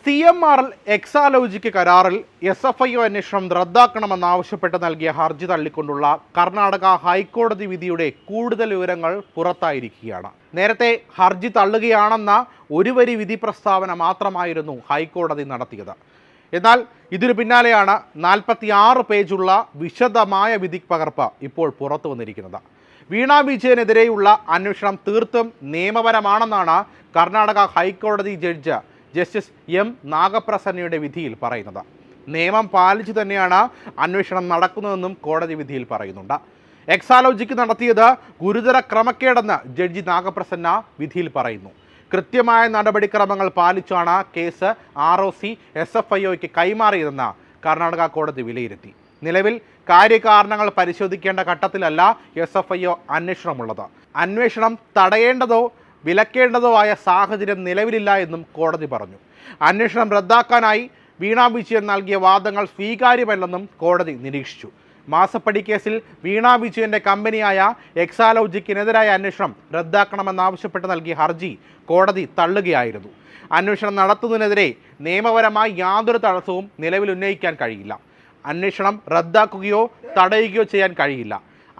CMRL Exalogic കരാറിൽ SFIO അന്വേഷണം റദ്ദാക്കണമെന്നാവശ്യപ്പെട്ട് നൽകിയ ഹർജി തള്ളിക്കൊണ്ടുള്ള കർണാടക ഹൈക്കോടതി വിധിയുടെ കൂടുതൽ വിവരങ്ങൾ പുറത്തായിരിക്കുകയാണ്. നേരത്തെ ഹർജി തള്ളുകയാണെന്ന ഒരു വരി വിധി പ്രസ്താവന മാത്രമായിരുന്നു ഹൈക്കോടതി നടത്തിയത്. എന്നാൽ ഇതിനു പിന്നാലെയാണ് 46 പേജുള്ള വിശദമായ വിധി പകർപ്പ് ഇപ്പോൾ പുറത്തു വന്നിരിക്കുന്നത്. വീണ വിജയനെതിരെയുള്ള അന്വേഷണം തീർത്തും നിയമപരമാണെന്നാണ് കർണാടക ഹൈക്കോടതി ജഡ്ജ് ജസ്റ്റിസ് M നാഗപ്രസന്നയുടെ വിധിയിൽ പറയുന്നത്. നിയമം പാലിച്ചു തന്നെയാണ് അന്വേഷണം നടക്കുന്നതെന്നും കോടതി വിധിയിൽ പറയുന്നുണ്ട്. എക്സാലോജിക്ക് നടത്തിയത് ഗുരുതര ക്രമക്കേടെന്ന് ജഡ്ജി നാഗപ്രസന്ന വിധിയിൽ പറയുന്നു. കൃത്യമായ നടപടിക്രമങ്ങൾ പാലിച്ചാണ് കേസ് ROC SFIOയ്ക്ക് കൈമാറിയതെന്ന് കർണാടക കോടതി വിലയിരുത്തി. നിലവിൽ കാര്യകാരണങ്ങൾ പരിശോധിക്കേണ്ട ഘട്ടത്തിലല്ല SFIO അന്വേഷണമുള്ളത്. അന്വേഷണം തടയേണ്ടതോ വിലക്കേണ്ടതോ ആയ സാഹചര്യം നിലവിലില്ല എന്നും കോടതി പറഞ്ഞു. അന്വേഷണം റദ്ദാക്കാനായി വീണ വിജയൻ നൽകിയ വാദങ്ങൾ സ്വീകാര്യമല്ലെന്നും കോടതി നിരീക്ഷിച്ചു. മാസപ്പടി കേസിൽ വീണ വിജയന്റെ കമ്പനിയായ എക്സാലോജിക്കിനെതിരായ അന്വേഷണം റദ്ദാക്കണമെന്നാവശ്യപ്പെട്ട് നൽകിയ ഹർജി കോടതി തള്ളുകയായിരുന്നു. അന്വേഷണം നടത്തുന്നതിനെതിരെ നിയമപരമായി യാതൊരു തടസ്സവും നിലവിൽ ഉന്നയിക്കാൻ കഴിയില്ല. അന്വേഷണം റദ്ദാക്കുകയോ തടയുകയോ ചെയ്യാൻ കഴിയില്ല.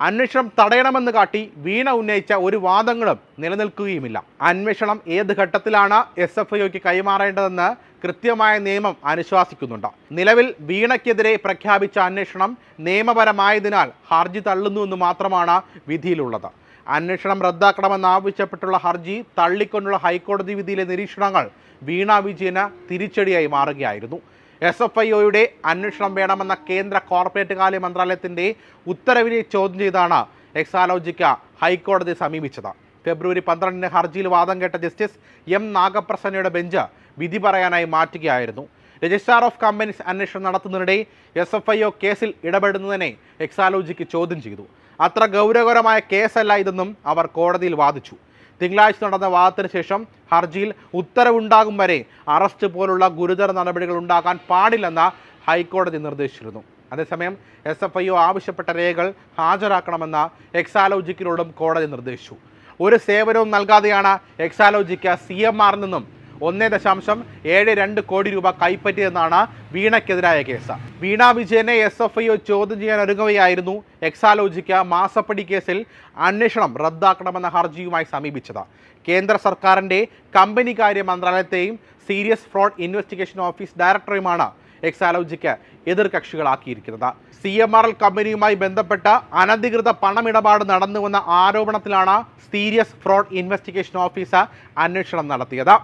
അന്വേഷണം തടയണമെന്ന് കാട്ടി വീണ ഉന്നയിച്ച ഒരു വാദങ്ങളും നിലനിൽക്കുകയുമില്ല. അന്വേഷണം ഏത് ഘട്ടത്തിലാണ് SFIOയ്ക്ക് കൈമാറേണ്ടതെന്ന് കൃത്യമായ നിയമം അനുശാസിക്കുന്നുണ്ട്. നിലവിൽ വീണയ്ക്കെതിരെ പ്രഖ്യാപിച്ച അന്വേഷണം നിയമപരമായതിനാൽ ഹർജി തള്ളുന്നുവെന്ന് മാത്രമാണ് വിധിയിലുള്ളത്. അന്വേഷണം റദ്ദാക്കണമെന്നാവശ്യപ്പെട്ടുള്ള ഹർജി തള്ളിക്കൊണ്ടുള്ള ഹൈക്കോടതി വിധിയിലെ നിരീക്ഷണങ്ങൾ വീണ വിജയന് തിരിച്ചടിയായി മാറുകയായിരുന്നു. SFIOയുടെ അന്വേഷണം വേണമെന്ന കേന്ദ്ര കോർപ്പറേറ്റ് കാര്യ മന്ത്രാലയത്തിൻ്റെ ഉത്തരവിനെ ചോദ്യം ചെയ്താണ് എക്സാലോജിക്ക് ഹൈക്കോടതി സമീപിച്ചത്. ഫെബ്രുവരി 12 ഹർജിയിൽ വാദം കേട്ട ജസ്റ്റിസ് M നാഗപ്രസന്നയുടെ ബെഞ്ച് വിധി പറയാനായി മാറ്റുകയായിരുന്നു. രജിസ്ട്രാർ ഓഫ് കമ്പനീസ് അന്വേഷണം നടത്തുന്നതിനിടെ SFIO കേസിൽ ഇടപെടുന്നതിനെ എക്സാലോജിക്ക് ചോദ്യം ചെയ്തു. അത്ര ഗൗരവകരമായ കേസല്ല ഇതെന്നും അവർ കോടതിയിൽ വാദിച്ചു. തിങ്കളാഴ്ച നടന്ന വാദത്തിന് ശേഷം ഹർജിയിൽ ഉത്തരവുണ്ടാകും വരെ അറസ്റ്റ് പോലുള്ള ഗുരുതര നടപടികൾ ഉണ്ടാകാൻ പാടില്ലെന്ന് ഹൈക്കോടതി നിർദ്ദേശിച്ചിരുന്നു. അതേസമയം SFIO ആവശ്യപ്പെട്ട രേഖകൾ ഹാജരാക്കണമെന്ന് എക്സാലോജിക്കിനോടും കോടതി നിർദ്ദേശിച്ചു. ഒരു സേവനവും നൽകാതെയാണ് എക്സാലോജിക്ക് CMRൽ നിന്നും 1.72 കോടി രൂപ കൈപ്പറ്റിയെന്നാണ് വീണയ്ക്കെതിരായ കേസ്. വീണ വിജയനെ SFIO ചോദ്യം ചെയ്യാൻ ഒരുങ്ങവെയായിരുന്നു എക്സാലോജിക്ക് മാസപ്പടി കേസിൽ അന്വേഷണം റദ്ദാക്കണമെന്ന ഹർജിയുമായി സമീപിച്ചത്. കേന്ദ്ര സർക്കാരിൻ്റെ കമ്പനി കാര്യ മന്ത്രാലയത്തെയും സീരിയസ് ഫ്രോഡ് ഇൻവെസ്റ്റിഗേഷൻ ഓഫീസ് ഡയറക്ടറെയുമാണ് എക്സാലോജിക്ക് എതിർകക്ഷികളാക്കിയിരിക്കുന്നത്. CMRL കമ്പനിയുമായി ബന്ധപ്പെട്ട അനധികൃത പണമിടപാട് നടന്നുവെന്ന ആരോപണത്തിലാണ് സീരിയസ് ഫ്രോഡ് ഇൻവെസ്റ്റിഗേഷൻ ഓഫീസ് അന്വേഷണം നടത്തിയത്.